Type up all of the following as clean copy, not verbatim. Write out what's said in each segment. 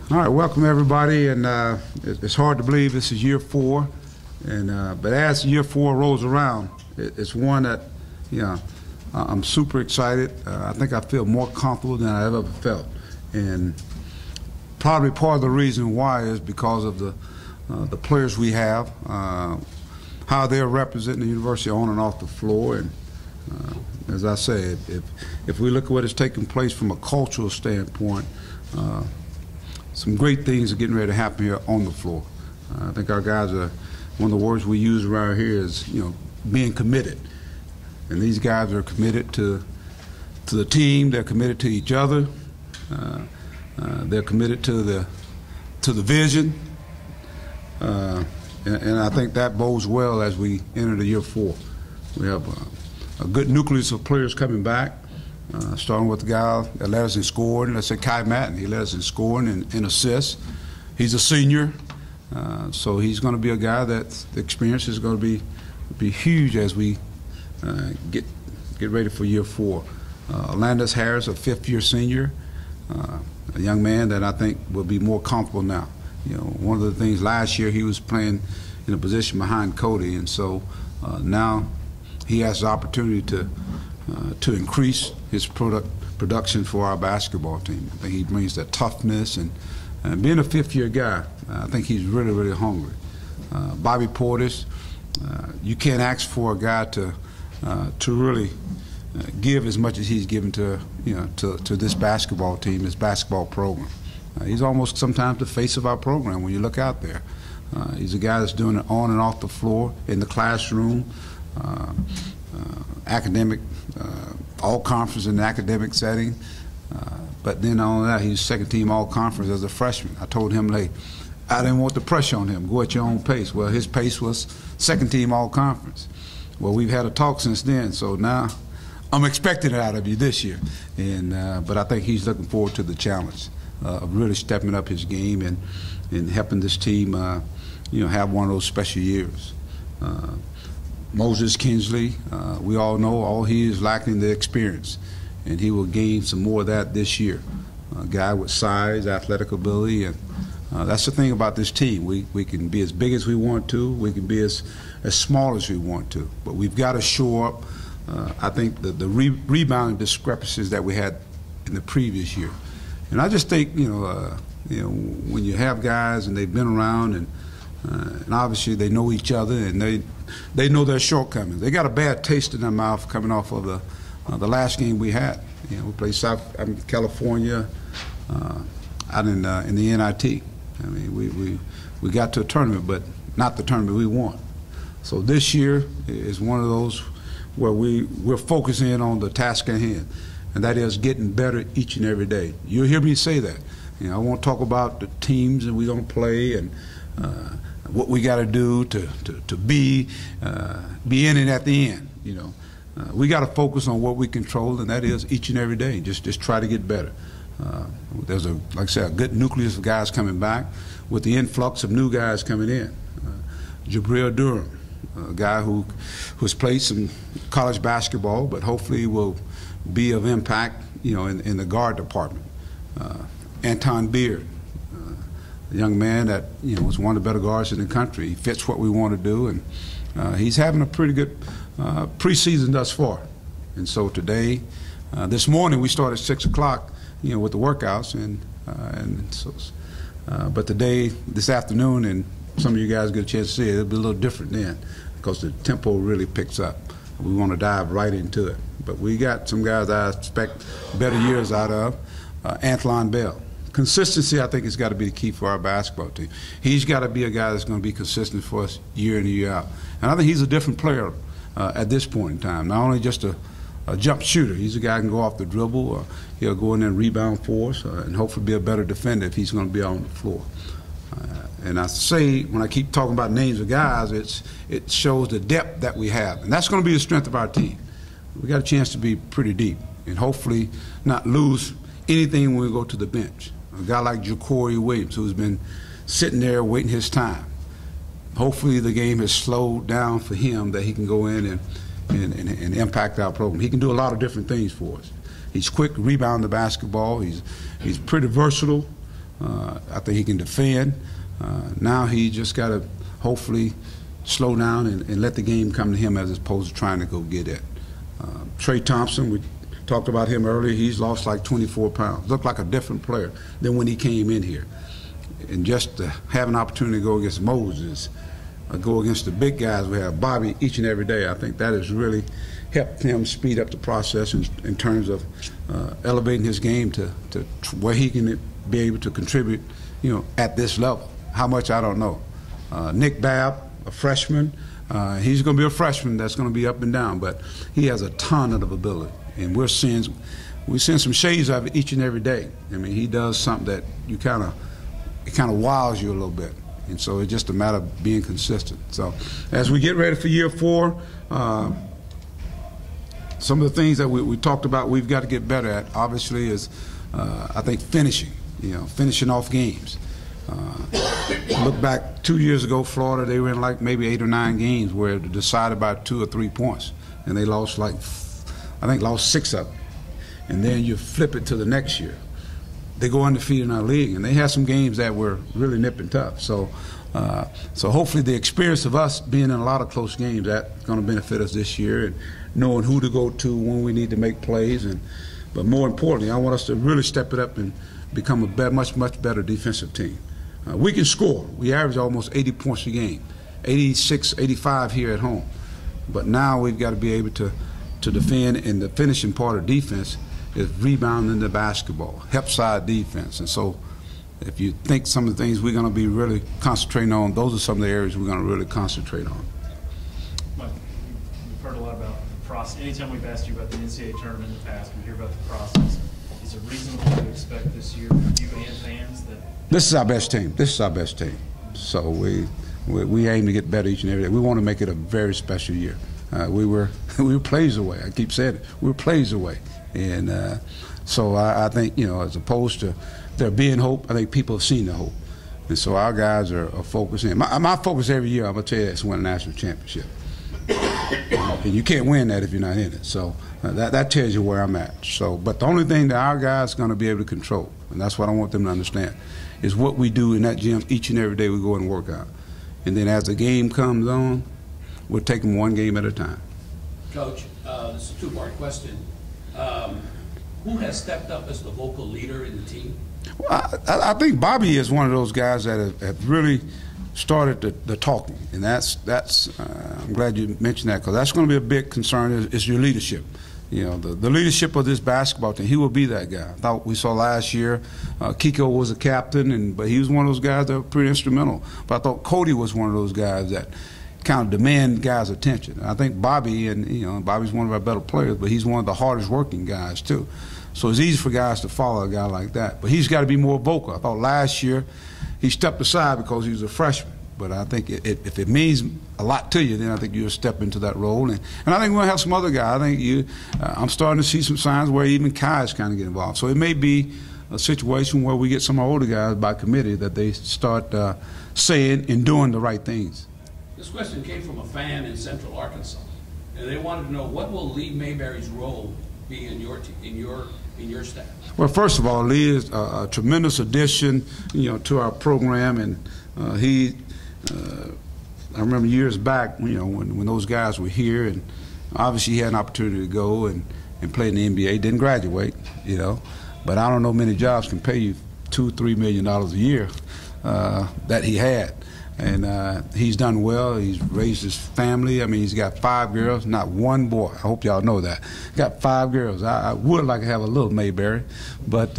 All right, welcome everybody, and it's hard to believe this is year 4, and but as year 4 rolls around, it's one that, I'm super excited. I think I feel more comfortable than I've ever felt, and probably part of the reason why is because of the players we have, how they're representing the university on and off the floor, and as I say, if we look at what is taking place from a cultural standpoint. Some great things are getting ready to happen here on the floor. I think our guys are, one of the words we use around here is, being committed. And these guys are committed to the team. They're committed to each other. They're committed to the vision. And I think that bodes well as we enter the year 4. We have a good nucleus of players coming back. Starting with the guy that led us in scoring, let's say Kai Madden. He led us in scoring and assists. He's a senior, so he's going to be a guy that the experience is going to be huge as we get ready for year 4. Landis Harris, a 5th-year senior, a young man that I think will be more comfortable now. One of the things last year he was playing in a position behind Cody, and so now he has the opportunity to increase his production for our basketball team. I think he brings that toughness, and being a 5th-year guy, I think he's really, really hungry. Bobby Portis, you can't ask for a guy to really give as much as he's given to this basketball team, this basketball program. He's almost sometimes the face of our program when you look out there. He's a guy that's doing it on and off the floor, in the classroom, academic, all-conference in the academic setting. But then on that, he's second-team all-conference as a freshman. I told him, I didn't want the pressure on him. Go at your own pace. Well, his pace was second-team all-conference. Well, we've had a talk since then, so now I'm expecting it out of you this year. And but I think he's looking forward to the challenge of really stepping up his game and helping this team, have one of those special years. Moses Kinsley, we all know all he is lacking the experience, and he will gain some more of that this year. A guy with size, athletic ability, and that's the thing about this team. We can be as big as we want to, we can be as small as we want to, but we've got to show up. I think the rebounding discrepancies that we had in the previous year, and I just think when you have guys and they've been around and obviously they know each other and they know their shortcomings. They got a bad taste in their mouth coming off of the last game we had. We played California out in the NIT. I mean, we got to a tournament, but not the tournament we want. So this year is one of those where we're focusing on the task at hand, and that is getting better each and every day. You'll hear me say that. I won't talk about the teams that we're going to play and what we got to do to be in it at the end. We got to focus on what we control, and that is each and every day. Just try to get better. There's like I said, a good nucleus of guys coming back with the influx of new guys coming in. Jabril Durham, a guy who has played some college basketball, but hopefully will be of impact, in the guard department. Anton Beard, a young man that was one of the better guards in the country. He fits what we want to do, and he's having a pretty good preseason thus far. And so today, this morning we started at 6 o'clock, with the workouts, but today, this afternoon, and some of you guys get a chance to see it, it'll be a little different then because the tempo really picks up. We want to dive right into it. But we got some guys I expect better years out of. Anthlon Bell. Consistency, I think, has got to be the key for our basketball team. He's got to be a guy that's going to be consistent for us year in and year out. And I think he's a different player at this point in time. Not only just a jump shooter. He's a guy who can go off the dribble, or he'll go in there and rebound for us, and hopefully be a better defender if he's going to be on the floor. And I say, when I keep talking about names of guys, it shows the depth that we have. And that's going to be the strength of our team. We got a chance to be pretty deep and hopefully not lose anything when we go to the bench. A guy like Ja'Cory Williams, who's been sitting there waiting his time. Hopefully the game has slowed down for him that he can go in and impact our program. He can do a lot of different things for us. He's quick, rebound the basketball. He's pretty versatile. I think he can defend. Now he just got to hopefully slow down and let the game come to him as opposed to trying to go get it. Trey Thompson, we talked about him earlier. He's lost like 24 pounds. Looked like a different player than when he came in here. And just to have an opportunity to go against Moses, go against the big guys we have, Bobby, each and every day, I think that has really helped him speed up the process in terms of elevating his game to where he can be able to contribute, at this level. How much, I don't know. Nick Babb, a freshman, he's going to be a freshman that's going to be up and down, but he has a ton of ability, and we're seeing some shades of it each and every day. I mean, he does something that it kind of wows you a little bit, and so it's just a matter of being consistent. So as we get ready for year 4, some of the things that we talked about we've got to get better at, obviously, is I think finishing off games. Look back 2 years ago, Florida, they were in like maybe 8 or 9 games where they decided by 2 or 3 points, and they lost lost 6 of them. And then you flip it to the next year. They go undefeated in our league, and they had some games that were really nip and tough. So hopefully the experience of us being in a lot of close games, that's going to benefit us this year, and knowing who to go to when we need to make plays. But more importantly, I want us to really step it up and become a much better defensive team. We can score. We average almost 80 points a game, 86, 85 here at home. But now we've got to be able to defend, and the finishing part of defense is rebounding the basketball, help side defense. And so if you think some of the things we're going to be really concentrating on, those are some of the areas we're going to really concentrate on. Mike, we've heard a lot about the process. Anytime we've asked you about the NCAA tournament in the past, we hear about the process. Is it reasonable to expect this year from you and fans that this is our best team? This is our best team. So we aim to get better each and every day. We want to make it a very special year. We were plays away. I keep saying it. We were plays away. And so I think, as opposed to there being hope, I think people have seen the hope. And so our guys are focusing. My focus every year, I'm going to tell you, is to win a national championship. And you can't win that if you're not in it. So that tells you where I'm at. So, but the only thing that our guys are going to be able to control, and that's what I want them to understand, is what we do in that gym each and every day we go and work out. And then as the game comes on, we'll take them one game at a time. Coach, this is a 2-part question. Who has stepped up as the vocal leader in the team? Well, I think Bobby is one of those guys that have really started the talking, and that's I'm glad you mentioned that, because that's going to be a big concern is your leadership. The leadership of this basketball team. He will be that guy. I thought we saw last year Kiko was a captain, but he was one of those guys that were pretty instrumental. But I thought Cody was one of those guys that kind of demand guys' attention. I think Bobby, and Bobby's one of our better players, but he's one of the hardest working guys too. So it's easy for guys to follow a guy like that. But he's got to be more vocal. I thought last year he stepped aside because he was a freshman. But I think if it means a lot to you, then I think you'll step into that role. And I think we're going to have some other guys. I think I'm starting to see some signs where even Kai is kind of getting involved. So it may be a situation where we get some older guys by committee that they start saying and doing the right things. This question came from a fan in Central Arkansas, and they wanted to know, what will Lee Mayberry's role be in your staff? Well, first of all, Lee is a tremendous addition, to our program, and he. I remember years back, when those guys were here, and obviously he had an opportunity to go and play in the NBA. Didn't graduate, but I don't know many jobs can pay you $2-3 million a year that he had. And he's done well. He's raised his family. I mean, he's got 5 girls, not one boy. I hope y'all know that. Got 5 girls. I would like to have a little Mayberry, but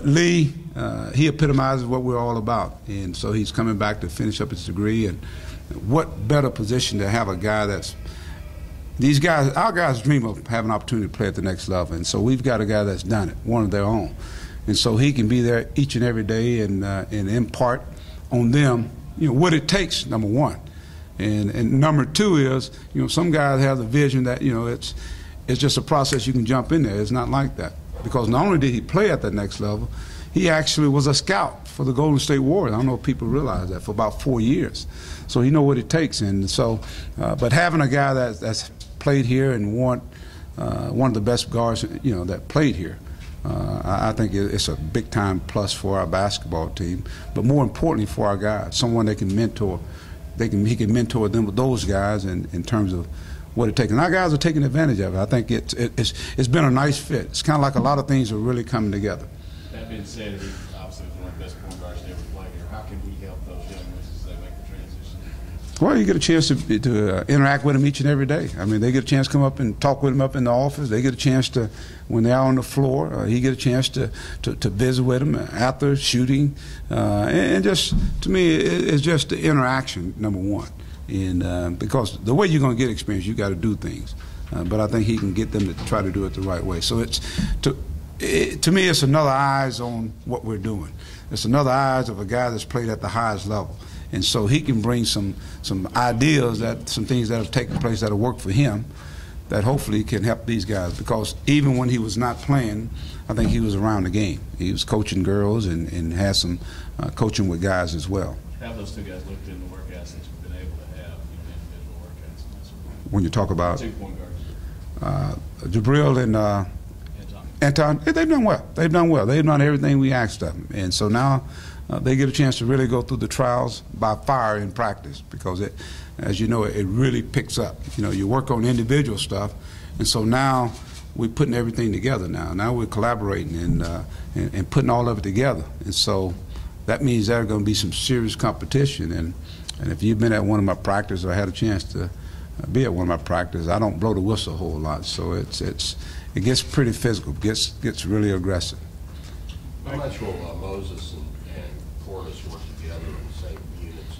Lee, he epitomizes what we're all about. And so he's coming back to finish up his degree. And what better position to have a guy that's these guys, our guys dream of having an opportunity to play at the next level. And so we've got a guy that's done it, one of their own. And so he can be there each and every day and impart on them what it takes, number one. And number two is, some guys have the vision that, it's just a process you can jump in there. It's not like that. Because not only did he play at the next level, he actually was a scout for the Golden State Warriors. I don't know if people realize that, for about 4 years. So he knows what it takes. And so, but having a guy that's played here and one of the best guards, that played here, I think it's a big-time plus for our basketball team, but more importantly for our guys, someone they can mentor. He can mentor them with those guys in terms of what it takes. And our guys are taking advantage of it. I think it's been a nice fit. It's kind of like a lot of things are really coming together. That being said, he obviously was one of the best point guards to ever play here. How can we help those young ones as they make the transition? Well, you get a chance to interact with them each and every day. I mean, they get a chance to come up and talk with them up in the office. They get a chance to, when they're out on the floor, he get a chance to visit with them after shooting. And just, to me, it's just the interaction, number one. And because the way you're going to get experience, you got to do things. But I think he can get them to try to do it the right way. So to me, it's another eyes on what we're doing. It's another eyes of a guy that's played at the highest level. And so he can bring some ideas, some things that have taken place that have worked for him that hopefully can help these guys. Because even when he was not playing, I think he was around the game. He was coaching girls and had some coaching with guys as well. Have those two guys looked in the workouts that you've been able to have, individual workouts and that sort of thing? When you talk about 2 point guards. Jabril and Anton, they've done well. They've done well. They've done everything we asked of them. And so now they get a chance to really go through the trials by fire in practice because, as you know, it really picks up. You know, you work on individual stuff, and so now we're putting everything together now. Now we're collaborating and putting all of it together. And so that means there's going to be some serious competition. And if you've been at one of my practices or had a chance to be at one of my practices, I don't blow the whistle a whole lot. So it gets pretty physical, gets really aggressive. How much will Moses and Portis work together in the same units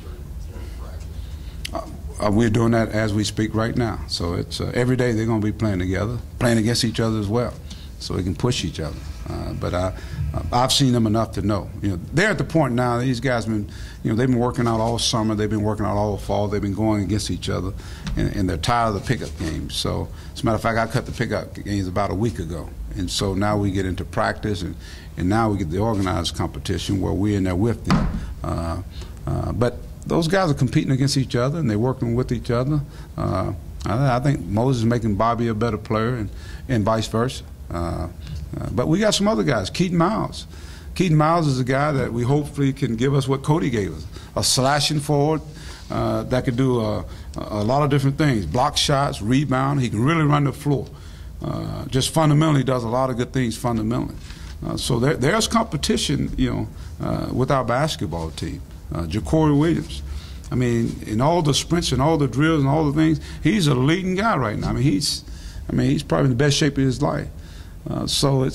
during practice? We're doing that as we speak right now. So it's every day they're going to be playing together, playing against each other as well, so they can push each other. But I've seen them enough to know. You know, they're at the point now. These guys been, they've been working out all summer. They've been working out all fall. They've been going against each other, and they're tired of the pickup games. So, as a matter of fact, I cut the pickup games about a week ago, and so now we get into practice, and now we get the organized competition where we're in there with them. But those guys are competing against each other, and they're working with each other. I think Moses is making Bobby a better player, and vice versa. But we got some other guys. Keaton Miles. Keaton Miles is a guy that we hopefully can give us what Cody gave us, a slashing forward that could do a lot of different things, block shots, rebound. He can really run the floor. Just fundamentally does a lot of good things fundamentally. So there's competition, with our basketball team. Ja'Cory Williams. I mean, in all the sprints and all the drills and all the things, he's a leading guy right now. I mean, he's probably in the best shape of his life. So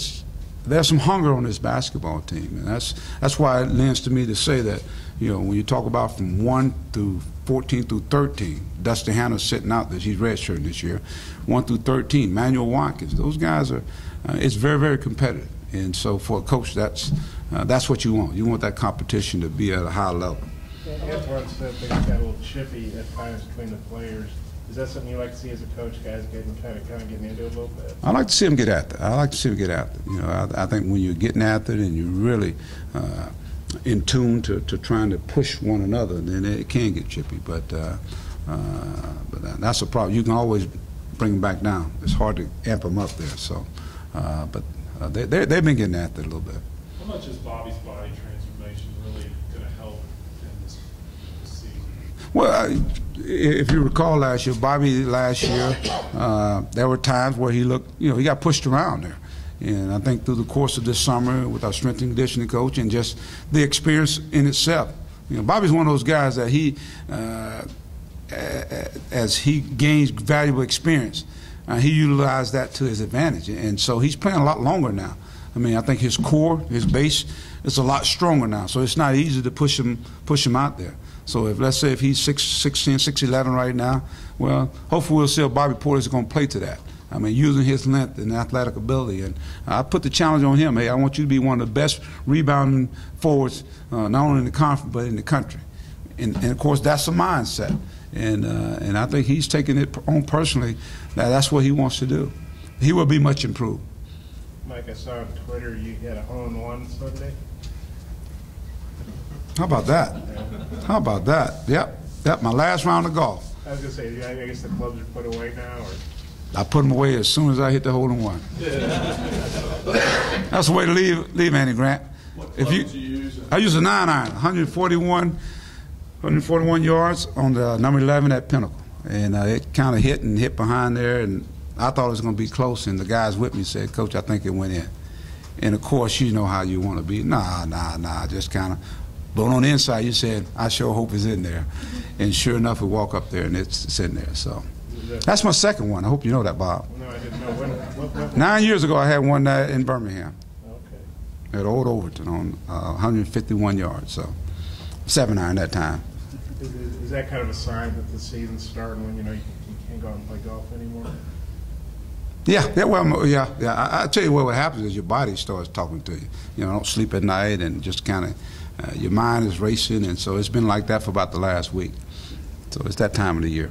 there's some hunger on this basketball team, and that's why it lends to me to say that, when you talk about from 1 through 14 through 13, Dusty Hannah's sitting out this, he's redshirting this year, 1 through 13, Manuel Watkins, those guys are, it's very, very competitive. And so for a coach, that's what you want. You want that competition to be at a high level. Antoine said things got a little chippy at times between the players. Is that something you like to see as a coach, guys getting kind of getting into it a little bit? I like to see them get after it. I think when you're getting after it and you're really in tune to trying to push one another, then it can get chippy. But that's a problem. You can always bring them back down. It's hard to amp them up there. So, they've been getting after it a little bit. How much is Bobby's body transformation really going to help in this season? Well, if you recall last year, Bobby last year, there were times where he looked, he got pushed around there. And I think through the course of this summer with our strength and conditioning coach and just the experience in itself, Bobby's one of those guys that as he gains valuable experience, he utilized that to his advantage. And so he's playing a lot longer now. I mean, I think his core, his base, is a lot stronger now. So it's not easy to push him out there. So let's say if he's 6'10", 6'11" right now, well, hopefully we'll see if Bobby Portis is going to play to that. I mean, using his length and athletic ability. And I put the challenge on him. Hey, I want you to be one of the best rebounding forwards, not only in the conference but in the country. And of course, that's a mindset. And I think he's taking it on personally. That's what he wants to do. He will be much improved. Mike, I saw on Twitter you had a hole-in-one Sunday. How about that? How about that? Yep, my last round of golf. I was going to say, I guess the clubs are put away now, or? I put them away as soon as I hit the hole in one. That's the way to leave Andy Grant. If you use? I use a 9-iron, 141 yards on the number 11 at Pinnacle, and it kind of hit behind there, and I thought it was going to be close, and the guys with me said, "Coach, I think it went in." And of course, you know how you want to be. Nah, just kind of. But on the inside, you said, "I sure hope it's in there," and sure enough, we walk up there and it's in there. So that's my second one. I hope you know that, Bob. No, I didn't know. What? 9 years ago, I had one in Birmingham Okay. at Old Overton on 151 yards. So 7-iron that time. Is that kind of a sign that the season's starting when you know you can't go out and play golf anymore? Yeah. I tell you what happens is your body starts talking to you. You know, don't sleep at night and just kind of your mind is racing, and so it's been like that for about the last week. So it's that time of the year.